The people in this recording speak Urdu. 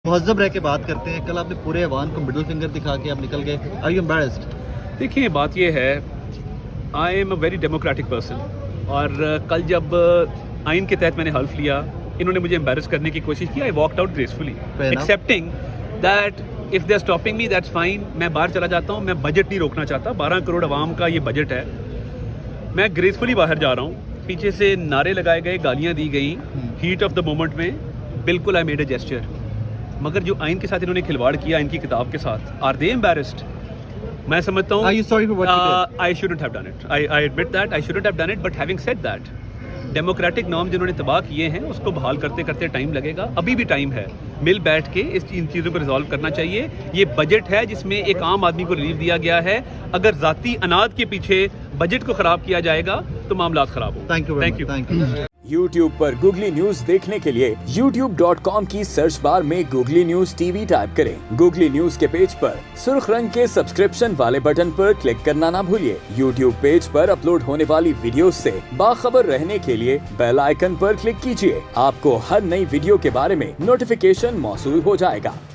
مہذب رہ کے بات کرتے ہیں. کل آپ نے پورے ایوان کو مڈل فنگر دکھا کے آپ نکل گئے. Are you embarrassed? دیکھیں بات یہ ہے, I am a very democratic person, اور کل جب آئین کے تحت میں نے حلف لیا, انہوں نے مجھے امبیرس کرنے کی کوشش کی. I walked out gracefully accepting that if they are stopping me that's fine. میں باہر چلا جاتا ہوں, میں بجٹ نہیں روکنا چاہتا. 12 کروڑ عوام کا یہ بجٹ ہے. میں گریسفلی باہر جا رہا ہوں. پیچھے سے نعرے لگائے گئے, گالیاں دی گئیں ہیٹ آف دا مومنٹ میں. بالکل آئی میڈ اے جیسچر. مگر جو آئین کے ساتھ انہوں نے کھلواڑ کیا, ان کی کتاب کے ساتھ, آر دے امبیرسڈ؟ میں سمجھتا ہوں Are you sorry for what you did? I shouldn't have done it. I admit that I shouldn't have done it. But having said that, democratic نام جنہوں نے تباہ کیے ہیں اس کو بحال کرتے کرتے ٹائم لگے گا. ابھی بھی ٹائم ہے, مل بیٹھ کے ان چیزوں کو ریزالو کرنا چاہیے. یہ بجٹ ہے جس میں ایک عام آدمی کو ریلیف دیا گیا ہے. اگر ذاتی اناد کے پیچھے بجٹ کو خراب کیا جائے گا تو معاملات خراب ہوں. Thank you. YouTube per googly news دیکھنے کے لیے youtube.com کی سرچ بار میں googly news T V type کریں. گوگلی نیوز کے پیج پر سرخ رنگ کے سبسکرپشن والے بٹن پر کلک کرنا نہ بھولیے. YouTube پیج پر اپلوڈ ہونے والی ویڈیوز سے باخبر رہنے کے لیے بیل آئیکن پر کلک کیجیے. آپ کو ہر نئی ویڈیو کے بارے میں نوٹیفیکیشن موصول ہو جائے گا.